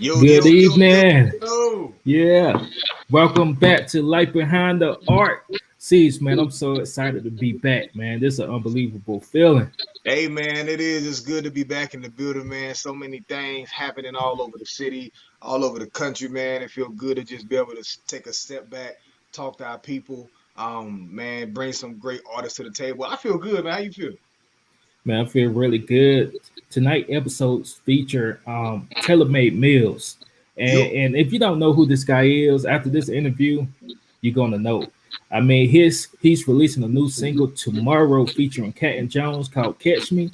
Good evening. Yo. Yeah. Welcome back to Life Behind the Art. Sees, man, I'm so excited to be back, man. This is an unbelievable feeling. Hey, man, it is. It's good to be back in the building, man. So many things happening all over the city, all over the country, man. It feels good to just be able to take a step back, talk to our people, man, bring some great artists to the table. I feel good, man. How you feel? Man, I feel really good. Tonight episodes feature tailor-made Millz. And, Yo. and if you don't know who this guy is, after this interview, you're gonna know. I mean, he's releasing a new single tomorrow featuring Cat and Jones called Catch Me.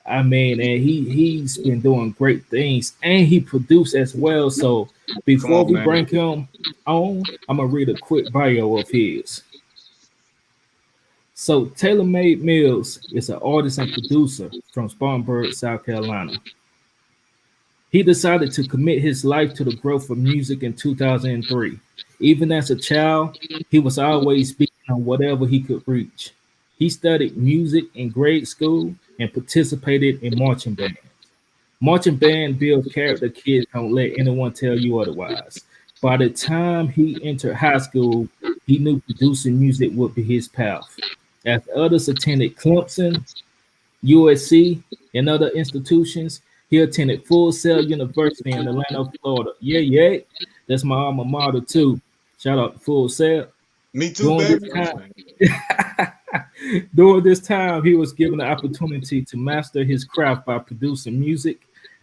I mean, and he's been doing great things, and he produced as well. So Come before on, we man. bring him on, I'm gonna read a quick bio of his. So Taylor Made Mills is an artist and producer from Spartanburg, South Carolina. He decided to commit his life to the growth of music in 2003. Even as a child, he was always speaking on whatever he could reach. He studied music in grade school and participated in marching band. Marching band builds character kids don't let anyone tell you otherwise. By the time he entered high school, he knew producing music would be his path. As others attended Clemson, USC, and other institutions, he attended Full Sail University in Atlanta, Florida. Yeah, yeah. That's my alma mater too. Shout out to Full Sail. Me too, During this baby. time, during this time, he was given the opportunity to master his craft by producing music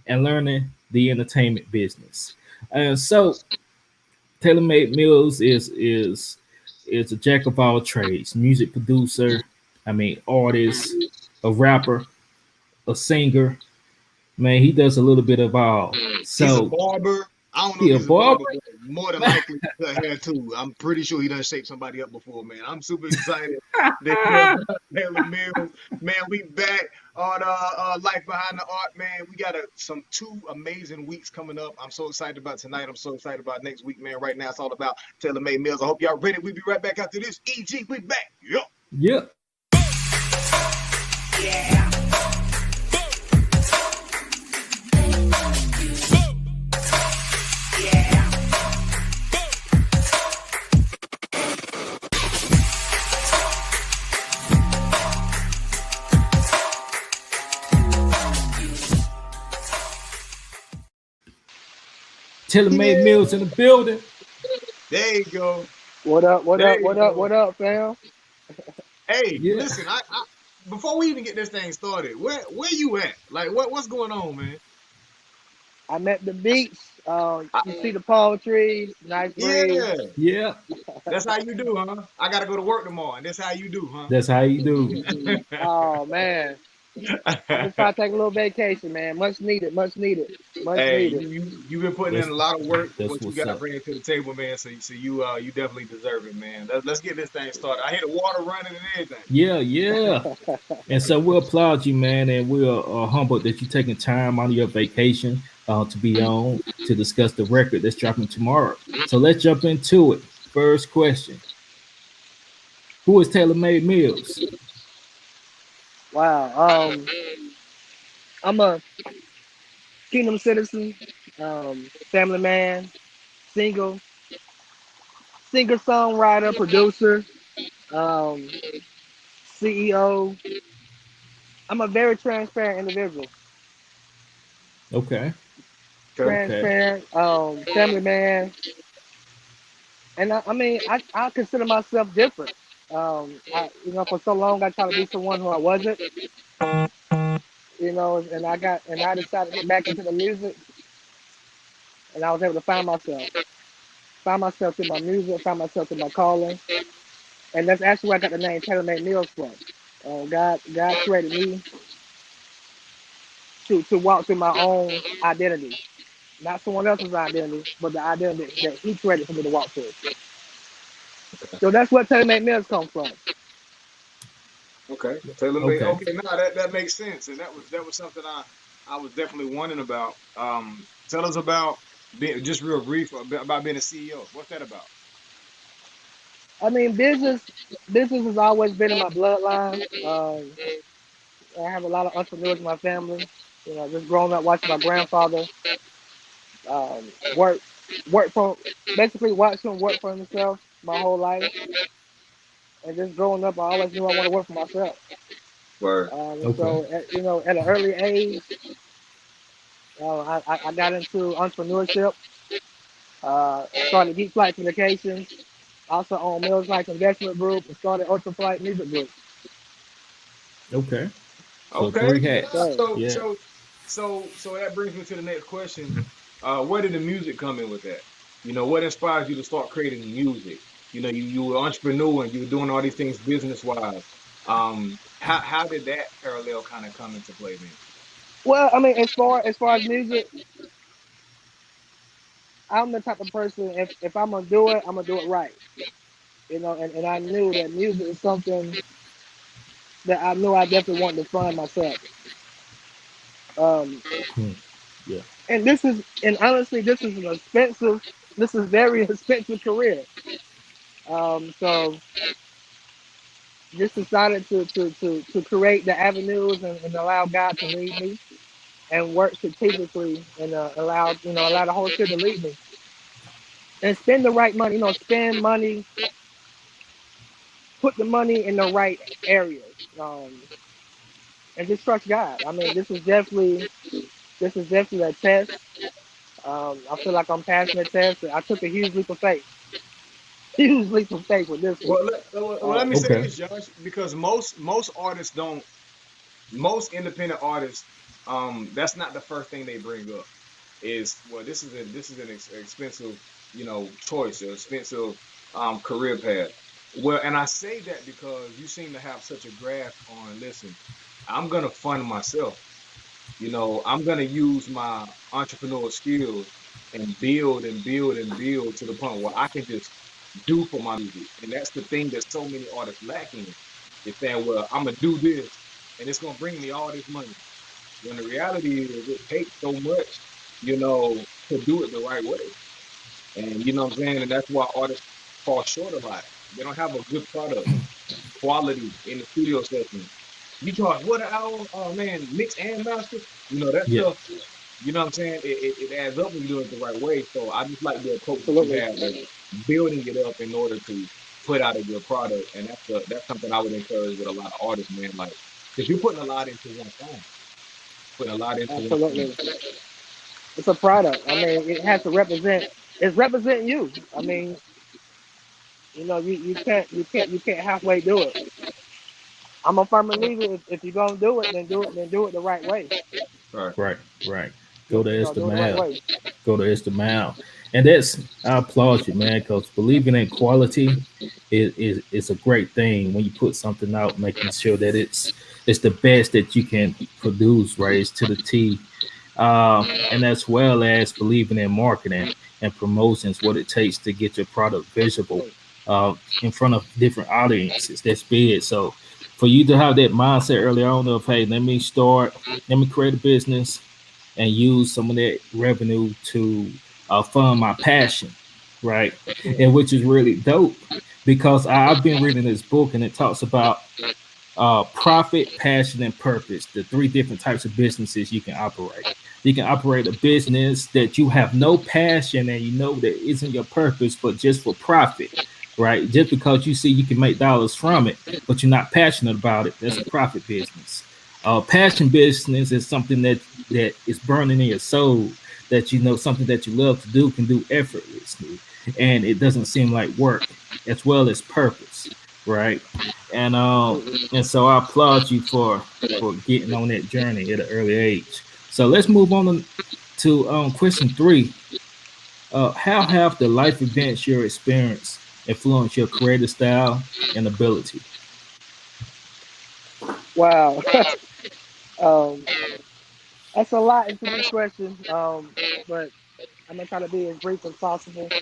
and learning the entertainment business. And so, TaylorMade Mills is a jack of all trades: music producer, I mean, artist, a rapper, a singer. Man, he does a little bit of all. He's a So, barber. I don't know he if a he's a barber. barber, but more than likely he cut hair too. I'm pretty sure he done shaped somebody up before, man. I'm super excited to hear about Taylor Mills. Man, we back on Life Behind the Art, man. We got some two amazing weeks coming up. I'm so excited about tonight. I'm so excited about next week, man. Right now it's all about Taylor Made Mills. I hope y'all ready. We'll be right back after this. EG, we back. Yo. Yeah. Taylor Made Yeah. Mills in the building. There you go. What up? What There up? you What up? go. What up, fam? Hey, Yeah. listen, I before we even get this thing started, where you at? Like what's going on, man? I'm at the beach. I, You see the palm trees, nice breeze. yeah, Yeah. that's how you do, huh? I gotta go to work tomorrow, and that's how you do, huh? That's how you do. Oh man, I'm just trying to take a little vacation, man. Much needed, much needed, much Hey, needed. you've been putting in That's a lot of work for that's what you what's got up. bringing to the table, man. So you definitely deserve it, man. Let's get this thing started. I hear the water running and everything. Yeah, yeah. And so we applaud you, man, and we're humbled that you're taking time out of your vacation to be on to discuss the record that's dropping tomorrow. So let's jump into it. First question: who is Taylor Made Mills? Wow. I'm a kingdom citizen, family man, single, singer, songwriter, producer, um, CEO. I'm a very transparent individual. Okay, Okay. okay, Transparent, family man, and I mean, I consider myself different. For so long I tried to be someone who I wasn't. And I decided to get back into the music, and I was able to find myself in my music, find myself in my calling, and that's actually where I got the name Taylor Made Meals from. God created me to walk through my own identity, not someone else's identity, but the identity that He created for me to walk through. So that's what Taylor Made Meals come from. Okay. Taylor made. okay. Okay, no, that makes sense, and that was something I was definitely wondering about. Tell us about being just real brief about being a CEO. What's that about? I mean, business has always been in my bloodline. I have a lot of entrepreneurs in my family. Just growing up watching my grandfather Um, work, work for basically watch him work for himself my whole life, and just growing up, I always knew I want to work for myself. Word. And Okay. so, at an early age, I got into entrepreneurship. Started Geek Flight Communications, also owned Millz Investment Group, and started Ultraflight Music Group. Okay. So Okay. three Yes, hats. sir. So Yeah. so so that brings me to the next question. Where did the music come in with that? What inspires you to start creating music? You were an entrepreneur and you were doing all these things business wise. How did that parallel kind of come into play then? Well, I mean, as far as music, I'm the type of person, if I'm gonna do it, I'm gonna do it right. And I knew that music is something that I knew I definitely wanted to find myself. Um, Hmm. Yeah. and honestly, this is very expensive career. So just decided to create the avenues and allow God to lead me and work strategically and allow the Holy Spirit to lead me and spend the right money. Spend money, put the money in the right areas, and just trust God. I mean, this is definitely a test. I feel like I'm passing the test. I took a huge leap of faith, huge leap of faith with this one. Let me say Okay. this, Josh, because most artists don't. Most independent artists, that's not the first thing they bring up. Is, well, this is an expensive, choice, or expensive career path. Well, and I say that because you seem to have such a grasp on, listen, I'm gonna fund myself. I'm gonna use my entrepreneurial skills and build and build and build to the point where I can just do for my music. And that's the thing that so many artists lack in, is saying, well, I'm gonna do this and it's gonna bring me all this money. When the reality is, it takes so much, to do it the right way. And you know what I'm saying? And that's why artists fall short a lot. They don't have a good product quality in the studio session. You charge what an hour? Oh man, mix and master. That Yeah. stuff, what I'm saying? It adds up when you do it the right way. So I just like the approach that you Absolutely. have of building it up in order to put out a good product. And that's something I would encourage with a lot of artists, man. Like, because you're putting a lot into one song, putting a lot into one song. Absolutely. It's a product. I mean, it has to represent. It's representing you. I mean, you can't halfway do it. I'm a firm believer. If you're gonna do it, then do it the right way. Right. Right. Right. Go the extra Do it the right mile. way. Go the extra mile. And that's, I applaud you, man, because believing in quality is a great thing when you put something out, making sure that it's the best that you can produce, right? It's to the T. And as well as believing in marketing and promotions, what it takes to get your product visible in front of different audiences. That's big. So for you to have that mindset early on of, hey, let me create a business and use some of that revenue to fund my passion, right? And which is really dope because I've been reading this book and it talks about profit, passion, and purpose, the three different types of businesses you can operate. You can operate a business that you have no passion and you know that isn't your purpose, but just for profit, right? Just because you see you can make dollars from it, but you're not passionate about it. That's a profit business. Passion business is something that is burning in your soul, that you know something that you love to do can do effortlessly, and it doesn't seem like work, as well as purpose, right? And Absolutely. so I applaud you for getting on that journey at an early age. So let's move on to question three. How have the life events your experience influenced your creative style and ability? Wow. um, that's a lot into this question. But I'm gonna try to be as brief as possible.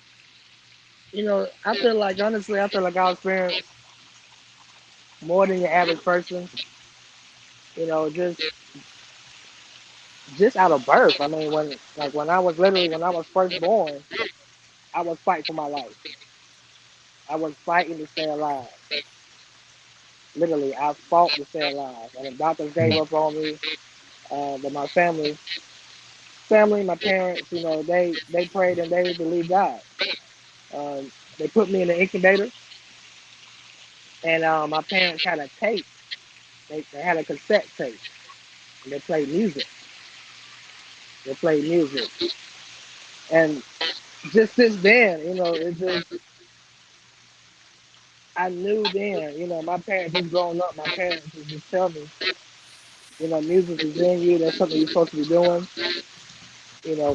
I feel like I experienced more than your average person. Just out of birth. I mean, when I was first born, I was fighting for my life. I was fighting to stay alive. Literally, I fought to stay alive. And the doctors gave Hmm. up on me. But my family, family, my parents, they prayed and they believed God. They put me in the incubator, and my parents had a tape. They had a cassette tape, and they played music. They played music, and just since then, it just I knew then, my parents just growing up, my parents would just tell me, music is in you. That's something you're supposed to be doing.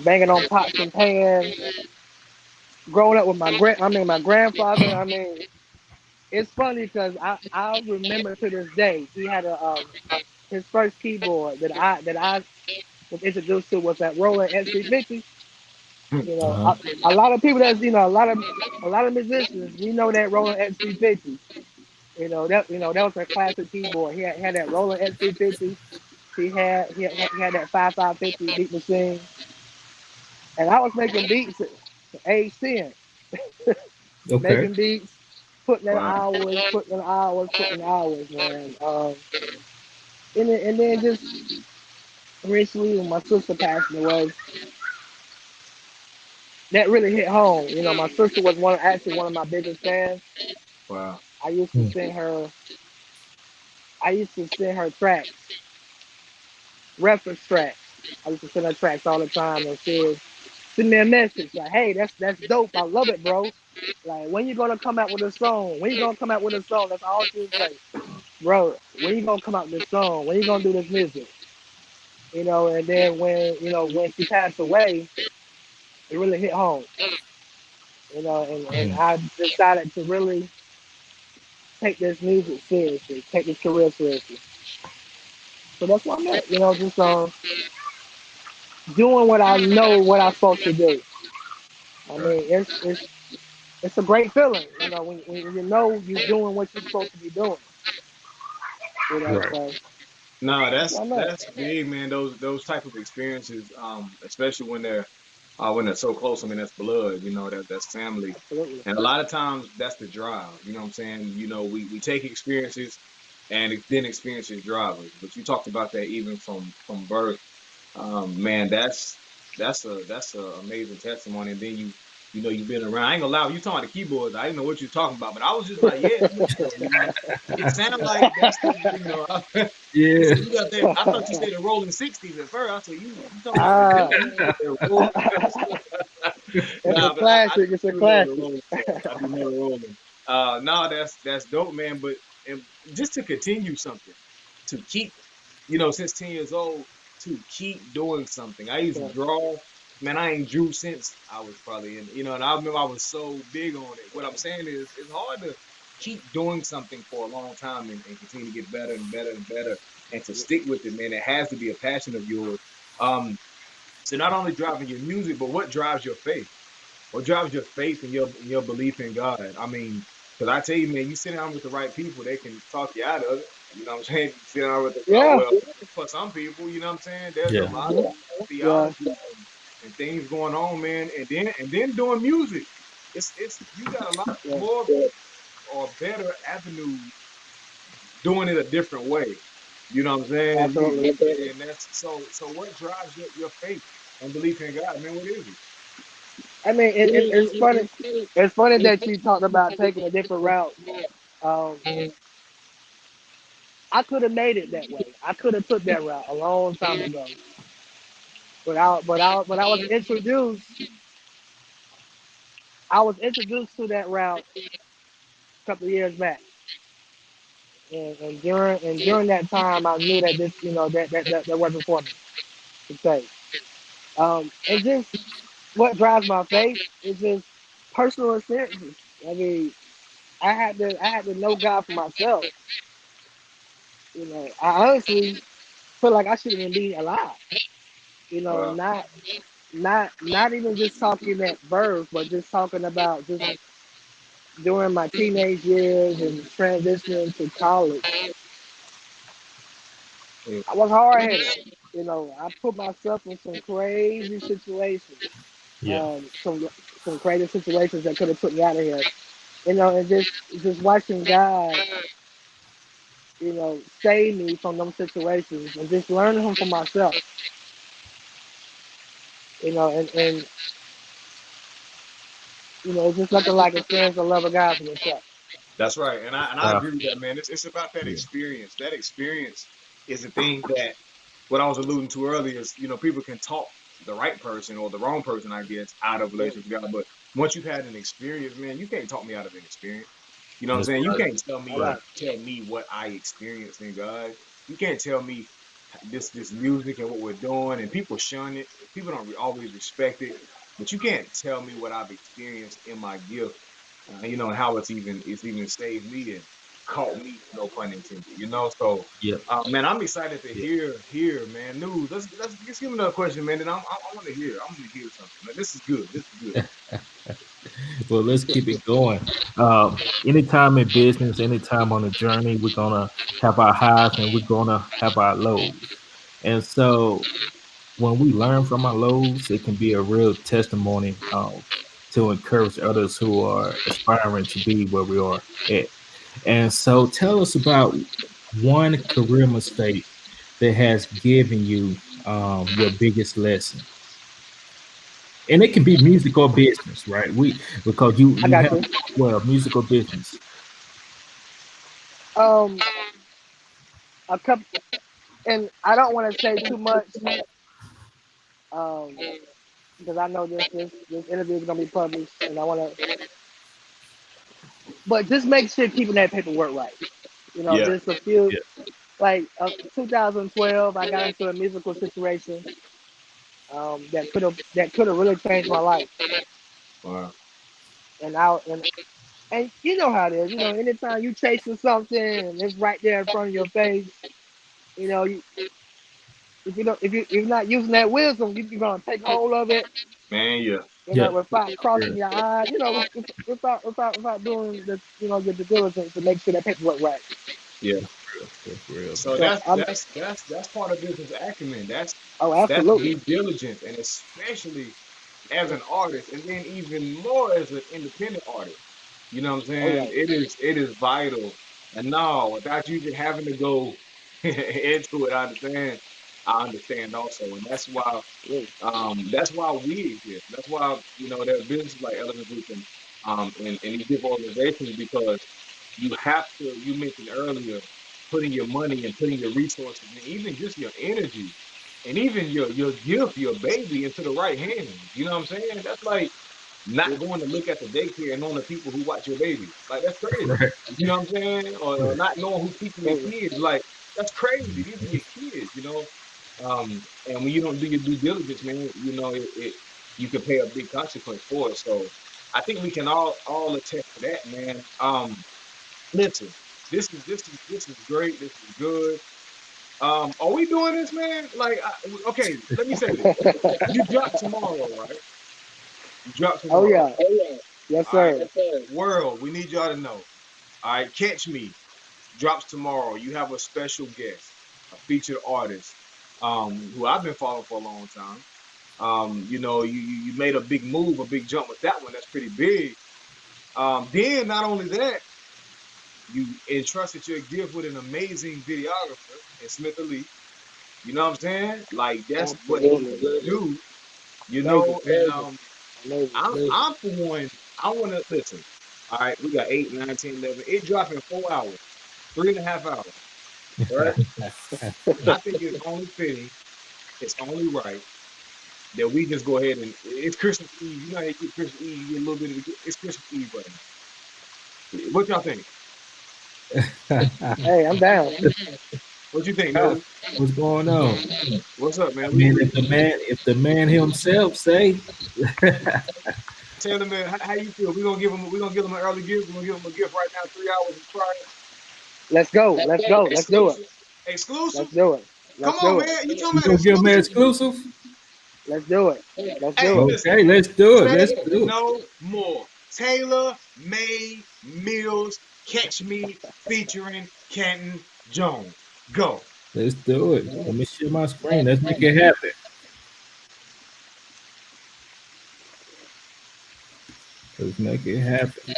Banging on pots and pans. Growing up with my grandfather. I mean, it's funny because I remember to this day he had his first keyboard that I was introduced to was that Roland S350. Uh-huh. A lot of people that's a lot of musicians we know that Roland S350. That was a classic keyboard. He had that Roland S350. He had that 5550 beat machine, and I was making beats at age 10, Okay. making beats, putting in Wow. hours, putting in hours, putting in hours, man. And then just recently when my sister passed away, that really hit home. My sister was one of my biggest fans. Wow. I used to Hmm. send her I used to send her tracks, reference tracks. I used to send her tracks all the time, and she'd send me a message like, "Hey, that's dope. I love it, bro. Like, when you gonna come out with a song? When you gonna come out with a song?" That's all she would say, "Bro, when you gonna come out with this song? When you gonna do this music?" And then when she passed away, it really hit home. And Hmm. I decided to really take this music seriously, take this career seriously. So that's what I'm at. Just doing what I know what I'm supposed to do. I Right. mean, it's a great feeling, when you know you're doing what you're supposed to be doing. Right. So No, that's what I'm at. that's big, man. Those type of experiences, especially when they're so close. I mean, that's blood. That's family, Absolutely. and a lot of times that's the drive. You know what I'm saying? We take experiences, and then experiences drive us. But you talked about that even from birth. Man, that's a amazing testimony. And then you've been around. I ain't gonna lie, you talking about the keyboards. I didn't know what you were talking about, but I was just like, yeah, it sounded like that's you Yeah. said you got that. I thought you said the rolling 60s at first. I said you talking about the Ah, you got that rolling. it's a Nah, but I classic. It's a do know the classic. rolling part. I do know the rolling. No, that's dope, man. But and just to continue something, to keep, since 10 years old, to keep doing something. I used to Yeah, draw. Man, I ain't drew since I was probably and I remember I was so big on it. What I'm saying is, it's hard to keep doing something for a long time and continue to get better and better and better and to stick with it, man. It has to be a passion of yours. Um, so not only driving your music, but what drives your faith? What drives your faith and your belief in God? I mean, because I tell you, man, you sit down with the right people, they can talk you out of it. You know what I'm saying? You sit down with yeah, well, for some people, you know what I'm saying? There's a Yeah. lot mhm, of yeah. theology and things going on, man. And then doing music, it's you got a lot Yeah, more or better avenues doing it a different way. You know what I'm saying? And absolutely. and that's so. What drives your faith and belief in God, man? What is it? I mean, it's funny. It's funny that you talked about taking a different route. Um, I could have made it that way. I could have took that route a long time ago. But I was introduced. I was introduced to that route a couple of years back, and during that time, I knew that this, that wasn't for me to say. And just what drives my faith is just personal experiences. I mean, I had to know God for myself. I honestly feel like I shouldn't even be alive. Well, Not even just talking at birth, but just talking about just during my teenage years and transitioning to college. yeah, I was hard headed. I put myself in some crazy situations, Yeah. some crazy situations that could have put me out of here. And just watching God, save me from them situations and just learning Him for myself. and it's just nothing like experience the love of God for yourself. That's right, and I agree with that, man. It's about that Yeah. experience. That experience is the thing that what I was alluding to earlier is, people can talk the right person or the wrong person, I guess, out of Yeah. relationship with God. But once you've had an experience, man, you can't talk me out of an experience. You know what I'm That's saying? You right. can't All right. tell me what I experienced in God. You can't tell me this music and what we're doing, and people shun it. People don't always respect it, but you can't tell me what I've experienced in my gift, and how it's even saved me and caught me, no pun intended. So Yep. man, I'm excited to Yep. hear, man, news. Let's give me another question, man. Then I want to hear. I want to hear something. Man, this is good. This is good. Well, let's keep it going. Anytime in business, anytime on a journey, we're gonna have our highs and we're gonna have our lows. And so when we learn from our lows, it can be a real testimony to encourage others who are aspiring to be where we are at. And so tell us about one career mistake that has given you your biggest lesson. And it can be music or business, right? Because you I you got have you. well music or business. Um, a couple, and I don't want to say too much, um, because I know this interview is gonna be published, and I want to, but just make sure keeping that paperwork right. Yeah, Just a few, Yeah. like 2012, I got into a musical situation that could have really changed my life, wow, and and you know how it is. Anytime you chasing something and it's right there in front of your face, you, if you don't, if you're not using that wisdom, you're gonna take hold of it, man, yeah, Yeah. without Yeah. crossing your eyes, without doing your due diligence to make sure that paperwork right. yeah. That's real, So man. So that's part of business acumen. oh, That's absolutely. due diligence, and especially as an artist, and then even more as an independent artist. You know what I'm Oh saying? yeah. It is vital. And no, without you just having to go into it, I understand also. And Yeah. that's why we exist. That's why, there are businesses like Element Group and these different organizations, because you mentioned earlier, putting your money and putting your resources and even just your energy and even your gift, your baby, into the right hands. You know what I'm saying? That's like not going to look at the daycare and knowing the people who watch your baby. Like, that's crazy. Right. You know what I'm saying? Or Right. not knowing who's teaching your So, kids. Like, that's crazy. These are your kids. And when you don't do your due diligence, man, you can pay a big consequence for it. So I think we can all attest to that, man. Listen, this is great. This is good. Are we doing this, man? Like, okay, let me say this. You drop tomorrow, right? You drop oh tomorrow. yeah. Yes, All right, sir. world, we need y'all to know. All right, Catch Me drops tomorrow. You have a special guest, a featured artist, who I've been following for a long time. You made a big move, a big jump with that one. That's pretty big. Then not only that, you entrusted your gift with an amazing videographer in Smith Ali. You know what I'm saying? Like, that's what he Absolutely. do. Amazing. And Amazing. I'm for one. I want to listen. All right, we got 8, 9, 10, 11. It dropped in 4 hours, 3.5 hours. Right? I think it's only fitting. It's only right that we just go ahead and it's Christmas Eve. You know how you get Christmas Eve, you get a little bit of it's Christmas Eve right now. What y'all think? Hey, I'm down. What you think, News? What's going on? What's up, I man? mean, if the man himself say, Taylor, man, how you feel? We're gonna give him an early gift. We're gonna give him a gift right now, 3 hours prior. Let's go. Let's go. Let's do it. Exclusive. Exclusive. Let's do it. Come Let's on, do it. man. You told you me an gonna give him an exclusive. exclusive? Let's do it. Let's Hey, do it. listen. Okay, let's do it. Let's Say do it. no more. Taylor Made Millz, Catch Me, featuring Canton Jones. Go. Let's do it. Let me share my screen. Let's make it happen. Let's make it happen.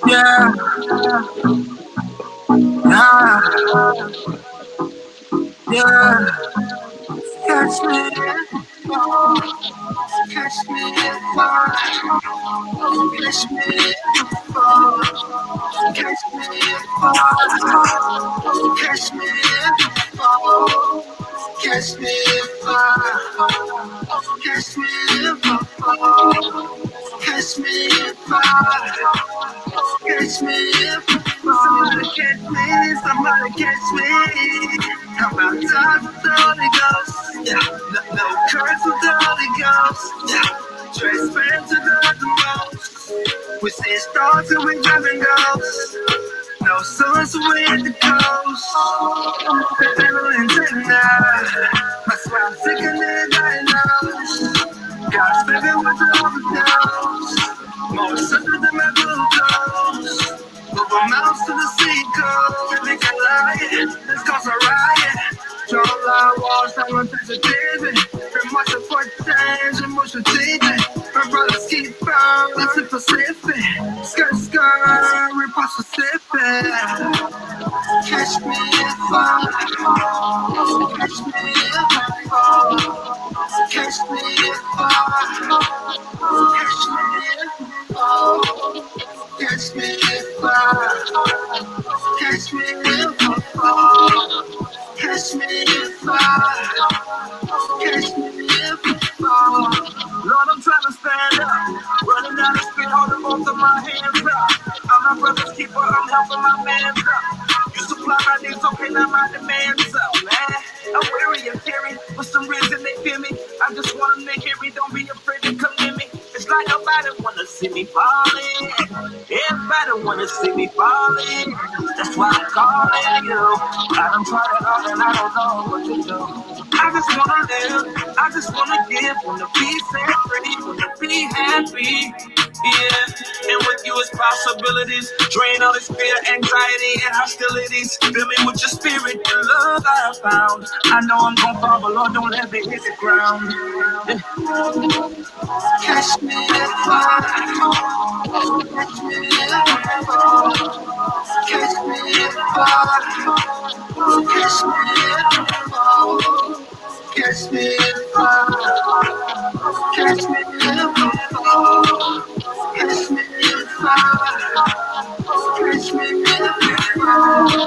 Yeah, yeah, yeah. Catch me if you fall. Catch me if I. Catch me if you fall. Catch me if I. Catch me if you fall. Catch me if I. Catch me if I fall. Catch me if I. Catch me if somebody catch me, somebody catch me. How about time with the Holy Ghost? Yeah, no curse with the Holy Ghost. Yeah, transparent to the most. We see stars and we driving ghosts. No suns we at the coast. The devil in tonight. That's why I'm sick of it, I know. God's living with the overdose. More simple than my glucose. Over mountains to the sea coast. If they can lie, let's cause a riot. Draw line walls, I run sensitivity. Been watching for change, emotion teaching. My brothers keep burning, it's the Pacific. Skirt, skirt, repulse Pacific. Catch me if I fall. Catch me if I fall. Catch me if I fall. Catch me if I fall. Catch me if I, catch me if I fall. Catch me if I, catch me if I fall. Lord, I'm trying to stand up, running down the street, holding both of my hands up. I'm my brother's keeper, I'm helping my man's up. You supply my needs, okay, now my demands up, man. I'm weary and teary, for some reason they fear me. I just want them to hear me, don't be afraid to come near me. It's like nobody wanna see me falling. Everybody wanna see me falling. That's why I'm calling you. I done tried it all and I don't know what to do. I just wanna live, I just wanna give, wanna be set free, wanna be happy. Yeah, and with you is possibilities. Drain all this fear, anxiety, and hostilities. Fill me with your spirit, the love I have found. I know I'm gon' fall, but Lord, don't let me hit the ground. Yeah. Catch me if I fall. Catch me if I fall. Catch me if I fall. Catch me if I fall. Catch me if I. Catch me if I fall. Catch me if I. Catch me if I fall.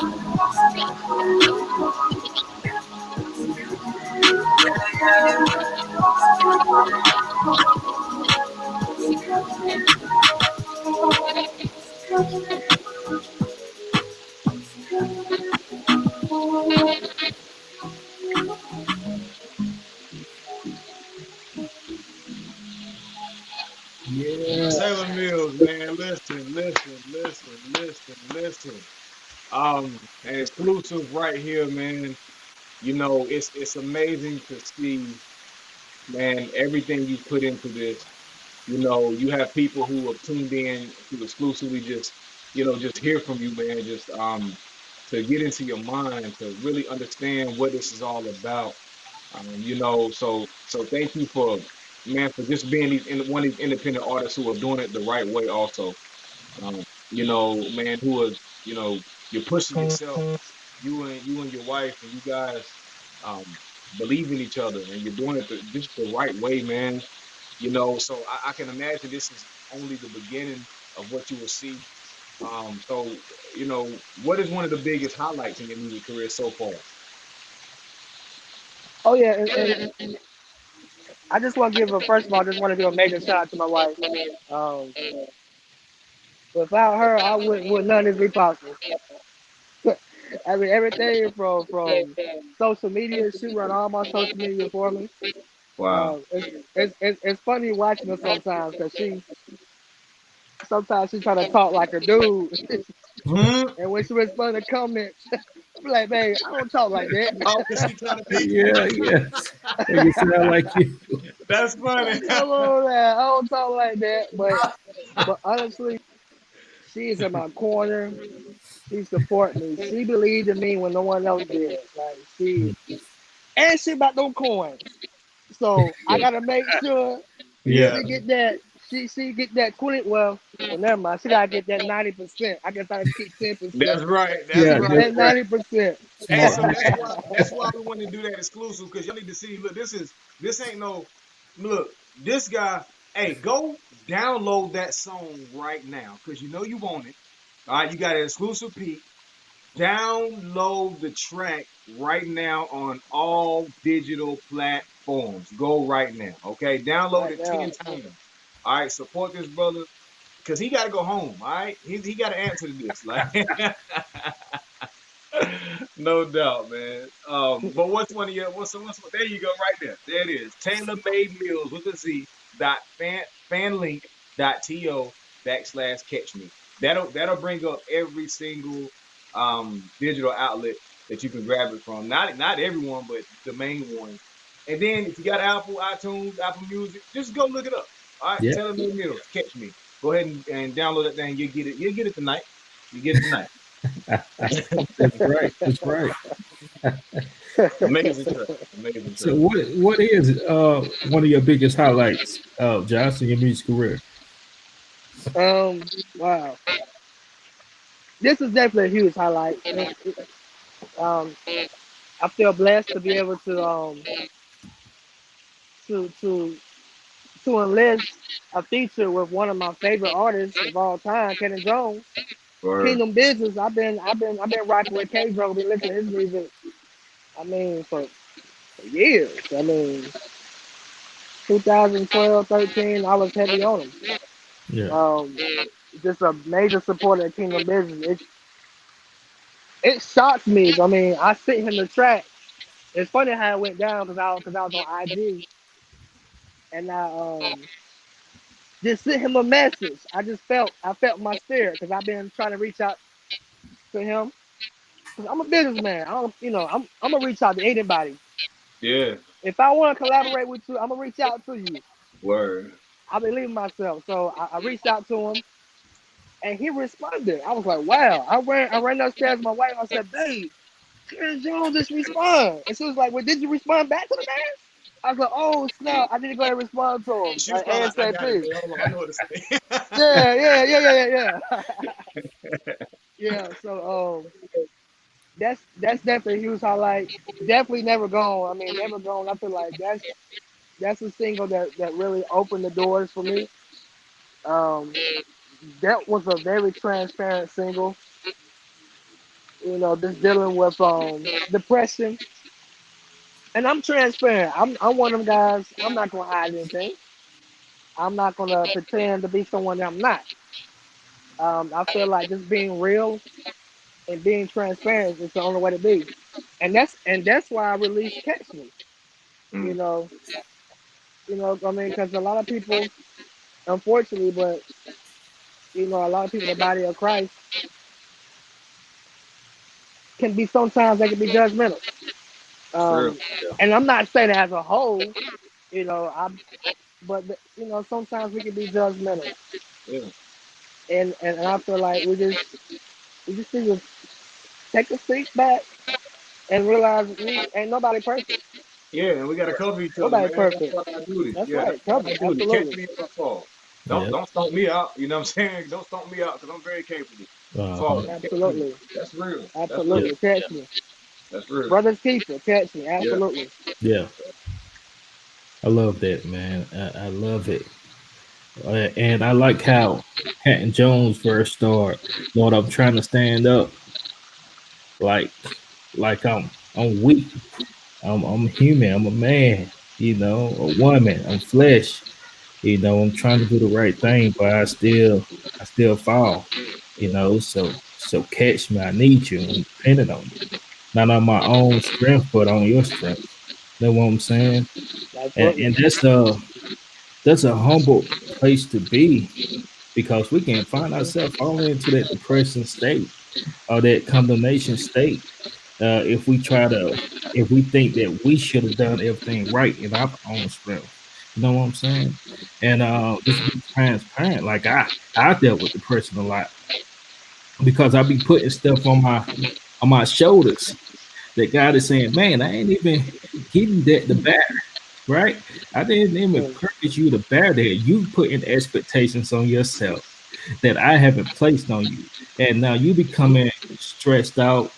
Yeah. Taylor Millz, man, listen. An exclusive right here, man. You know, it's amazing to see, man, everything you put into this. You know, you have people who have tuned in to exclusively just, just hear from you, man. Just to get into your mind, to really understand what this is all about. So thank you for, man, for just being one of these independent artists who are doing it the right way also. Man, who are, you're pushing yourself, you and your wife, and you guys believe in each other, and you're doing it just the right way, man. So I can imagine this is only the beginning of what you will see. So, what is one of the biggest highlights in your music career so far? Oh yeah, and I just want to give a first of all, I just want to give a major shout out to my wife. Um, Without her, I would none of this be possible. I mean, everything from social media, she run all my social media for me. Wow. It's funny watching her sometimes because sometimes she try to talk like a dude, Hmm? and when she respond to comments, I'm like, man, I don't talk like that. Oh, because she trying to be. Yeah, yes. Make it sound like you. That's funny. Come on, man, I don't talk like that. But honestly, She is in my corner. She support me. She believed in me when no one else did. Like she about those coins. So I Yeah. gotta make sure Yeah. she get that. She get that 20. Well, never mind. She gotta get that 90%. I guess I keep 10%. That's right. That's Yeah. right. That 90%. Hey, Smart. so that's why we want to do that exclusive because y'all need to see. Look, this ain't no look. This guy, hey, go download that song right now because you know you want it. All right, you got an exclusive peek. Download the track right now on all digital platforms. Go right now, okay? Download Right it now. 10 times. All right, support this brother because he got to go home. All right, he got to answer to this. Like. No doubt, man. But what's one of your what's there you go right there. There it is. Taylor Made Mills with a Z dot fanlink.to / catch me. That'll bring up every single digital outlet that you can grab it from. Not everyone, but the main ones. And then if you got Apple, iTunes, Apple Music, just go look it up. All right, Yeah. Taylor Made Mills, catch me. Go ahead and download that thing. You get it. You get it tonight. You get it tonight. That's right. That's right. Amazing track. Amazing So track. what is one of your biggest highlights, Josh, in your music career? Wow. This is definitely a huge highlight. Um, I feel blessed to be able to to to enlist a feature with one of my favorite artists of all time, Kenny Jones. Word. Kingdom Business. I've been rocking with K Bro, been listening to his music. I mean, for years. I mean, 2012, 13, I was heavy on him. Yeah. Um, just a major supporter of Kingdom Business. It shocked me. I mean, I sent him the track. It's funny how it went down because I was on IG and I just sent him a message. I felt my spirit because I've been trying to reach out to him. Cause I'm a businessman. I don't, I'm gonna reach out to anybody. Yeah. If I want to collaborate with you, I'm gonna reach out to you. Word. I believe in myself, so I reached out to him, and he responded. I was like, wow. I ran upstairs to my wife. I said, babe, Karen Jones just respond, and she was like, well, did you respond back to the man? I was like, oh snap! I need to go ahead and respond to him She was like probably like, I got it, ASAP. man. Hold on. I know what to say. Yeah, yeah, yeah, yeah, yeah, yeah. Yeah. So that's definitely a huge highlight. Definitely never gone. I mean, never gone. I feel like that's a single that really opened the doors for me. Um, that was a very transparent single. Just dealing with depression, and I'm transparent. I'm one of them guys. I'm not gonna hide anything. I'm not gonna pretend to be someone that I'm not. I feel like just being real and being transparent is the only way to be, and that's why I released Catch Me. You Mm. know, I mean, because a lot of people, unfortunately, but a lot of people in the body of Christ can be sometimes they can be judgmental. True. Um, and I'm not saying it as a whole, you know, I but sometimes we can be judgmental, Yeah. and I feel like we just need to take a seat back and realize we ain't nobody perfect. Yeah, and we gotta cover each other, Nobody man. That's perfect. part of our duty. That's Yeah, that's right. part of Cover our it. duty. Catch Absolutely. me if I fall. Don't Yeah. don't stomp me out. You know what I'm saying? Don't stomp me out because I'm very capable of Uh-huh. falling. Catch me. Absolutely. That's real. That's Yeah. real. Absolutely. Catch me. That's real. Brothers keeper. Catch me. Yeah. Absolutely. Yeah. I love that, man. I love it. And I like how Patton Jones first started. Lord, I'm trying to stand up like I'm weak. I'm human. I'm a man. A woman. I'm flesh. I'm trying to do the right thing, but I still fall. Yeah. So catch me. I need you. I'm dependent on you. Not on my own strength, but on your strength. Know what I'm saying? And Absolutely. that's a humble place to be because we can find ourselves falling into that depression state or that condemnation state if we think that we should have done everything right in our own strength. You know what I'm saying? And just be transparent. Like I dealt with depression a lot because I be putting stuff on my shoulders that God is saying, man, I ain't even giving that the bear, right? I didn't even Mm. purpose you to bear that. You putting expectations on yourself that I haven't placed on you. And now you becoming stressed out.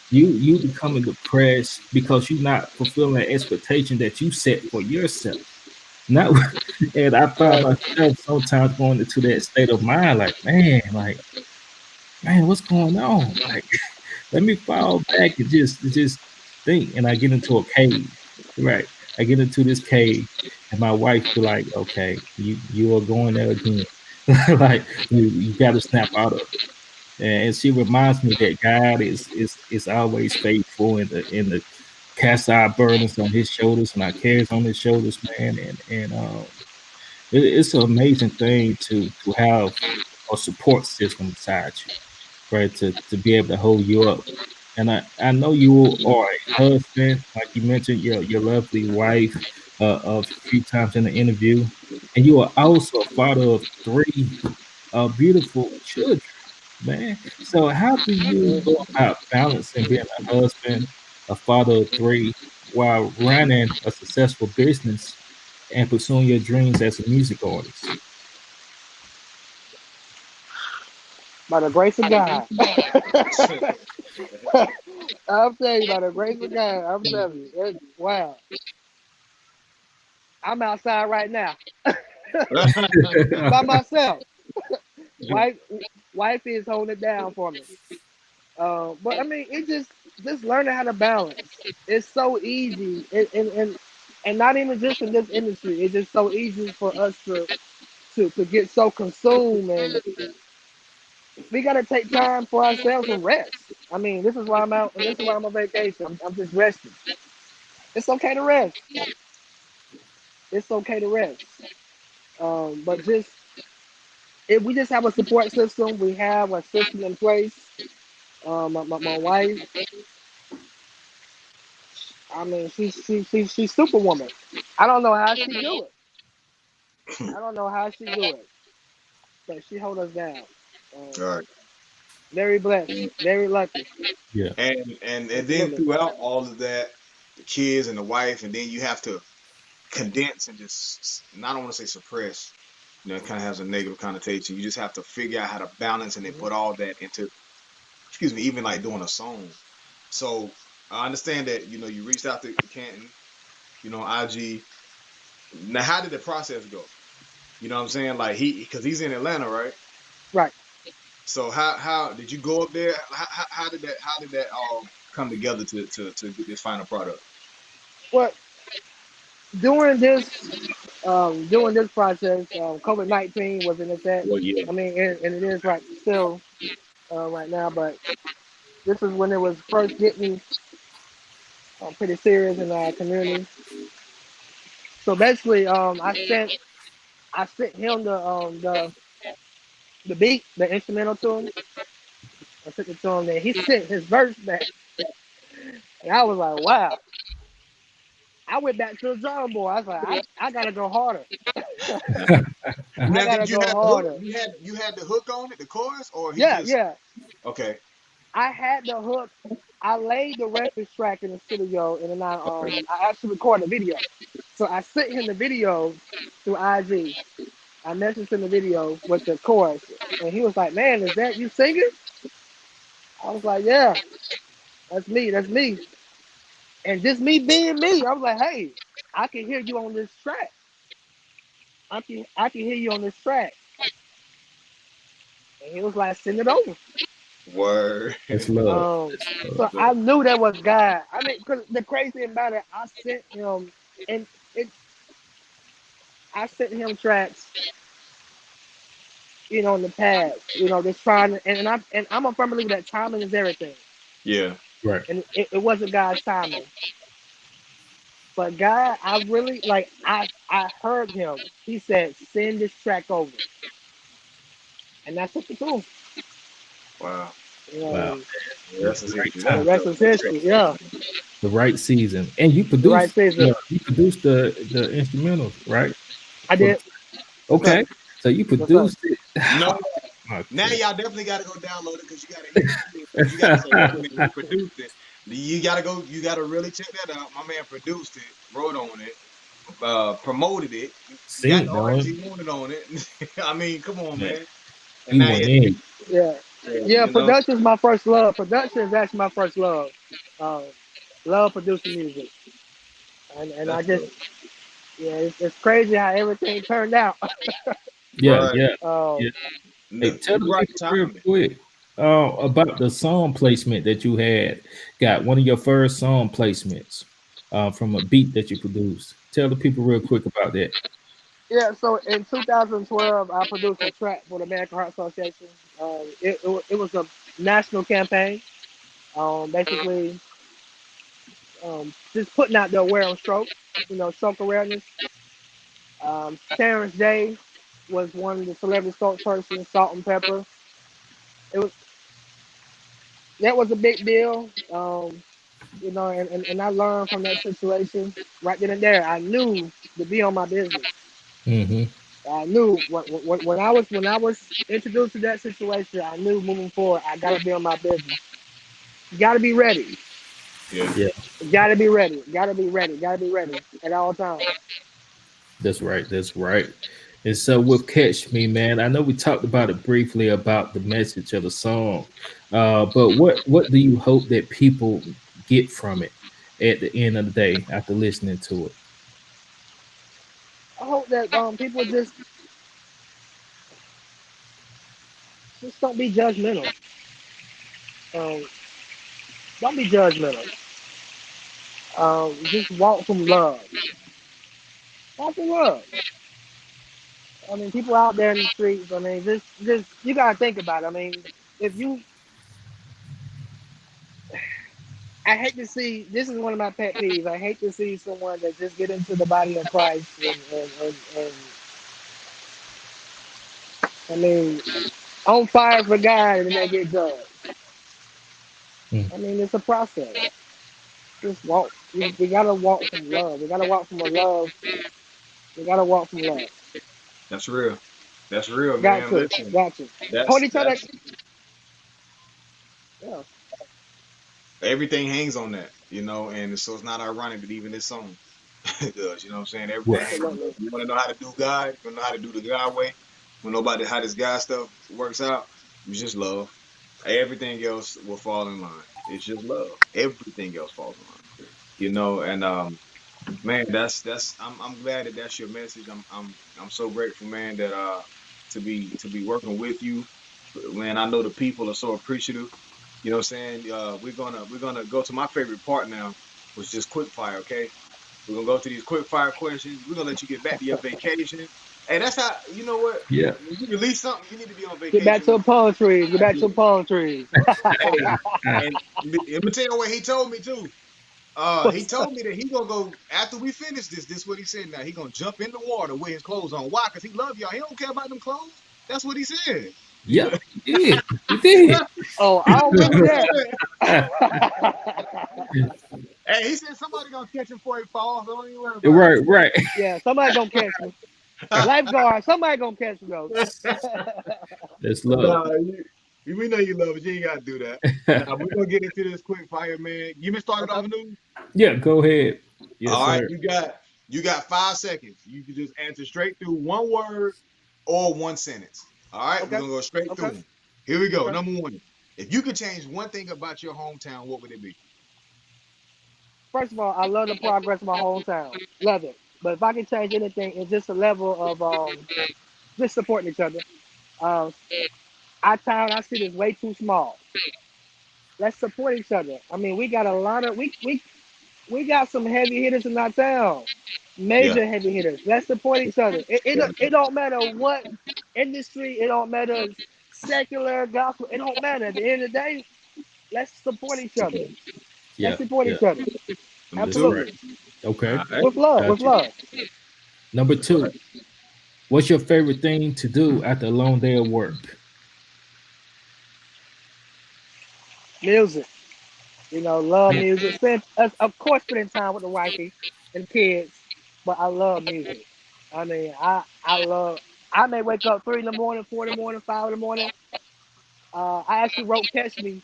You becoming depressed because you're not fulfilling the expectation that you set for yourself. Not and I found Right. myself sometimes going into that state of mind, man, what's going on? Like, let me fall back and just think. And I get into a cave, right? I get into this cave, and my wife be like, "Okay, you are going there again. Like, you got to snap out of it." And she reminds me that God is always faithful, and the cast our burdens on His shoulders and our cares on His shoulders, man. It's an amazing thing to have a support system beside you, right? To be able to hold you up. And I know you are a husband, like you mentioned, your lovely wife a few times in the interview, and you are also a father of three beautiful children, man. So how do you go Mm. about balancing being a husband, a father of three, while running a successful business and pursuing your dreams as a music artist? By the grace of God. I'm telling you, by the grace of God, I'm telling you, wow. I'm outside right now by myself. Wife, wife is holding it down for me. But I mean, it just learning how to balance. It's so easy, and not even just in this industry. It's just so easy for us to get so consumed, and we gotta take time for ourselves and rest. I mean, this is why I'm out, and this is why I'm on vacation. I'm just resting. It's okay to rest. It's okay to rest. But just if we just have a support system, we have a system in place. My wife, I mean, she's superwoman. I don't know how she do it. I don't know how she do it, but she hold us down. All Um, right. very blessed, very lucky. Yeah, And then Absolutely. throughout all of that, the kids and the wife, and then you have to condense and just, and I don't want to say suppress, it kind of has a negative connotation. You just have to figure out how to balance and then Hmm. put all that into, excuse me, even like doing a song. So I understand that, you reached out to Canton, IG. Now, how did the process go? You know what I'm saying? Like because he's in Atlanta, right? Right. So how did you go up there? How did that all come together to get this final product? Well, during this process, COVID-19 was in effect. Well, yeah. I mean, and it is right still right now, but this is when it was first getting pretty serious in our community. So basically, I sent him the beat, the instrumental to him. I sent it to him, and he sent his verse back, and I was like, wow. I went back to the drawing board. I was like, I gotta go harder. I Now, gotta did you go have the hook? harder. You had the hook on it, the chorus, or he Yeah, just yeah. okay? I had the hook. I laid the reference track in the studio, and then Okay. I actually recorded a video. So I sent him the video through IG. I messaged him the video with the chorus, and he was like, "Man, is that you singing?" I was like, "Yeah, that's me. That's me." And just me being me, I was like, "Hey, I can hear you on this track. I can hear you on this track." And he was like, "Send it over." Word. it's love. Um, It's love. so I knew that was God. I mean, because the crazy thing about it, and it, I sent him tracks, in the past, just trying to, and I'm a firm believer that timing is everything, Yeah. Right. and it wasn't God's timing, but God, I really like, I heard him. He said, "Send this track over," and that's what to do. Wow. Wow. And Yeah, that's a The right history. That's the time, a rest dope. is history. Yeah, the right season, and the right season. you produced the instrumentals, right? I For did. Yes, sir. okay, so you Yes, sir. produced it. No, now Okay. y'all definitely got to go download it because you got to hear. Because you got to say, wait a minute, he produced it. You got to go. You got to really check that out. My man produced it, wrote on it, promoted it, got Sing the on artists it. he wanted on it. I mean, come on, Yeah, man. And you now went he, in. Yeah. Yeah, you know, production's my first love. Production is actually my first love. Um, love producing music. And I that's just, dope. yeah, it's crazy how everything turned out. Yeah, Right. yeah, um, yeah. Hey, No, tell you the right people real timing. quick about the song placement that you had. Got one of your first song placements from a beat that you produced. Tell the people real quick about that. yeah, so in 2012, I produced a track for the American Heart Association. It was a national campaign, basically just putting out the aware on stroke, stroke awareness. Terrence J was one of the celebrity spokespersons, Salt and Pepper. It was That was a big deal, and I learned from that situation right then and there. I knew to be on my business. Mm-hmm. I knew when I was introduced to that situation, I knew moving forward, I gotta be on my business. You gotta be ready. Yeah. Yeah, You gotta be ready. Gotta be ready. Gotta be ready at all times. that's right. That's right. And so with Catch Me, man, I know we talked about it briefly about the message of the song, but what do you hope that people get from it at the end of the day after listening to it? I hope that people just don't be judgmental. Um, don't be judgmental. Just walk from love. Walk from love. I mean, people out there in the streets. I mean, just you gotta think about it. I mean, if you, I hate to see. This is one of my pet peeves. I hate to see someone that just get into the body of Christ and I mean, on fire for God and then they get judged. Mm. I mean, it's a process. Just walk. We gotta walk from love. We gotta walk from a love. We gotta walk from love. That's real. That's real, Got man. to. Listen, Got to. Hold that's each other. that's Yeah. everything hangs on that, and so it's not ironic that even this song does, you know what I'm saying? Everything Right. hangs on Absolutely. that. You want to know how to do God, you want to know how to do the God way, when nobody how this God stuff works out, it's just love. Everything else will fall in line. It's just love. Everything else falls in line. And man, that's I'm glad that that's your message. I'm so grateful, man, that to be working with you. Man, I know the people are so appreciative. You know what I'm saying? We're gonna go to my favorite part now, which is just quick fire, okay? We're gonna go to these quick fire questions. We're gonna let you get back to your vacation. And that's how you know what? Yeah. When you release something, you need to be on Get back vacation to with the palm trees. Get back to yeah. the palm trees. Hey, and let me tell you what he told me too. He What's up? told me that he gonna go after we finish this. This is what he said. Now he gonna jump in the water with his clothes on. Why? Cause he love y'all. He don't care about them clothes. That's what he said. Yeah, you did. You did. Oh, I don't That's remember what he that. said. Hey, he said somebody gonna catch him before he falls. Don't even worry about Right, right. Yeah, somebody gonna catch me. it. Lifeguard, somebody gonna catch me though. That's love. Nah, we know you love it. You ain't gotta do that. Now we're gonna get into this quick fire, man. You been started Okay, off new? Yeah, go ahead. Yes, All right, sir. you got 5 seconds. You can just answer straight through one word or one sentence. All right, we're okay, gonna go straight through okay, them. Here we go. okay. Number one. If you could change one thing about your hometown, what would it be? First of all, I love the progress of my hometown. Love it. But if I can change anything, it's just a level of just supporting each other. Um, our town, our city is way too small. Let's support each other. I mean, we got a lot of we got some heavy hitters in our town, Yeah, major heavy hitters. Let's support each other. yeah, It don't matter what industry. It don't matter secular, gospel. It don't matter. At the end of the day, let's support each other. Let's Yeah, support yeah. each other. number That's two. right. Absolutely. Okay. All right, With love. With Got you. love. Number two, what's your favorite thing to do after a long day of work? Music. Love music. Of course, spending time with the wifey and kids. But I love music. I mean, I may wake up 3 in the morning, 4 in the morning, 5 in the morning. I actually wrote Catch Me.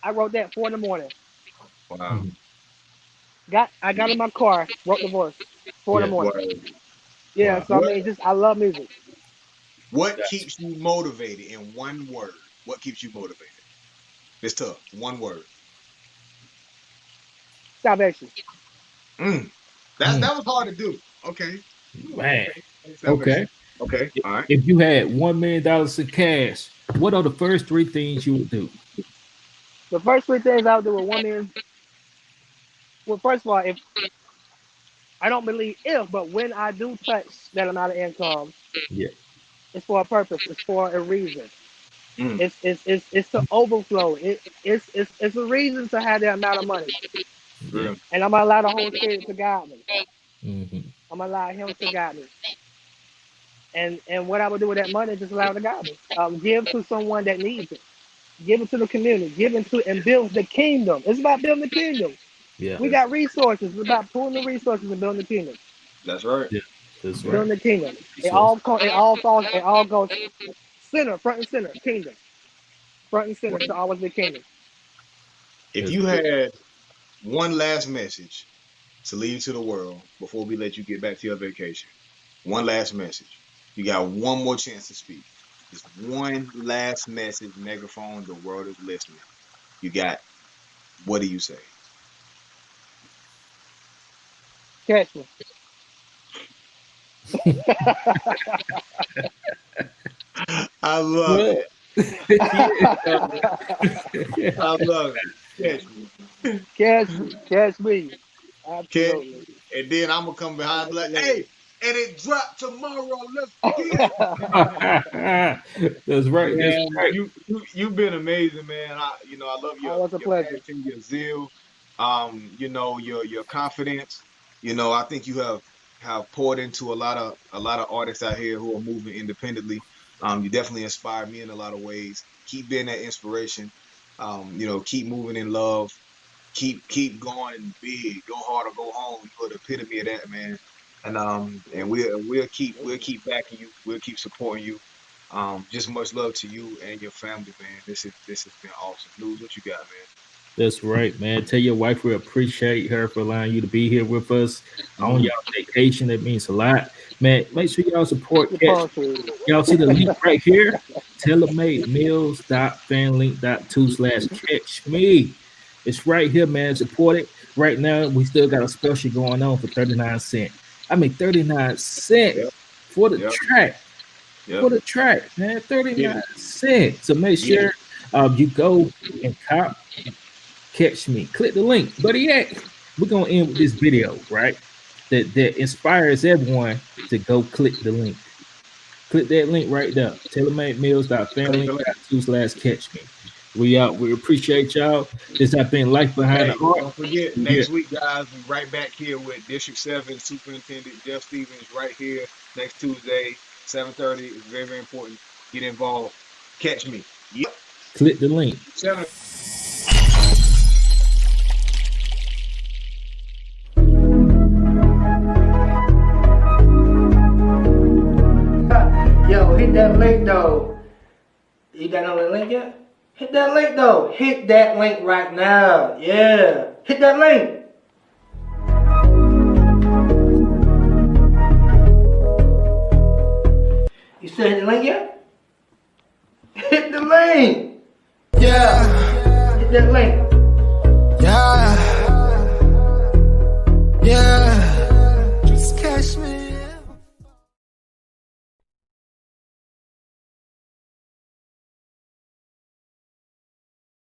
I wrote that 4 in the morning. Wow. Mhm. I got in my car, wrote the verse 4 in the Yeah. morning. Wow. Yeah, Wow. so I What mean, just I love music. what Gotcha. keeps you motivated in one word? What keeps you motivated? It's tough. One word. Salvation. Mm. Mm. That was hard to do. Okay. Man. Okay. Salvation. Okay. Okay. All right. If you had $1 million in cash, what are the first three things you would do? The first 3 things I would do with 1 million. Well, first of all, if I don't believe if, but when I do touch that amount of income, Yeah. it's for a purpose. It's for a reason. Mm. It's to overflow. It's a reason to have that amount of money. Yeah. Real. And I'm gonna allow the Holy Spirit to guide me. Hmm. I'm gonna allow Him to guide me. And what I would do with that money is just allow it to guide me. Give to someone that needs it. Give it to the community. Give it to and build the kingdom. It's about building the kingdom. Yeah. We Yes. got resources. It's about pulling the resources and building the kingdom. That's right. Yeah. That's right. Building the kingdom. Resource. It all goes center, front and center, kingdom. Front and center to always be kingdom. If That's you good. had one last message to leave to the world before we let you get back to your vacation, one last message. You got one more chance to speak. Just one last message, megaphone. The world is listening. You got. What do you say? Catch me. I love Well, it. yeah. I love it. Catch me. Catch me. Catch me. Catch Absolutely. me. And then I'm gonna come behind and be like, Absolutely. hey, and it dropped tomorrow. Let's get it. That's right. That's Man, right. you've been amazing, man. I love Always a your pleasure. passion, your zeal, your confidence. I think you have poured into a lot of artists out here who are moving independently. You definitely inspire me in a lot of ways. Keep being that inspiration. Keep moving in love. Keep going big. Go hard or go home. You're the epitome of that, man. And we'll keep backing you. We'll keep supporting you. Just much love to you and your family, man. This has been awesome. News, what you got, man? That's right, man. Tell your wife we appreciate her for allowing you to be here with us on Mm. y'all vacation. That means a lot, man. Make sure y'all support Your Catch. palm trees. Y'all see the link right here. taylormademillz.fanlink.to/catch me. It's right here, man. Support it. Right now, we still got a special going on for 39 cents. I mean 39 cents Yep, for the yep, track. yep. For the track, man. Get 39 it, cents. So make get sure it. you go and cop Catch Me. Click the link. But yeah, we're gonna end with this video, right? That inspires everyone to go click the link. Click that link right there. Click the link. taylormademillz.fanlink.to/catch me. We out. We appreciate y'all. This has been Life Behind the Hey, Art. don't forget, Yeah, next week, guys, we right back here with District 7 Superintendent Jeff Stevens right here next Tuesday, 7:30. It's very, very important. Get involved. Catch me. Yep. click the link. 7. Yo, hit that link though. You got on the link yet? Hit that link though. Hit that link right now. Yeah. Hit that link. You still hit the link yet? Hit the link. Yeah. Hit that link.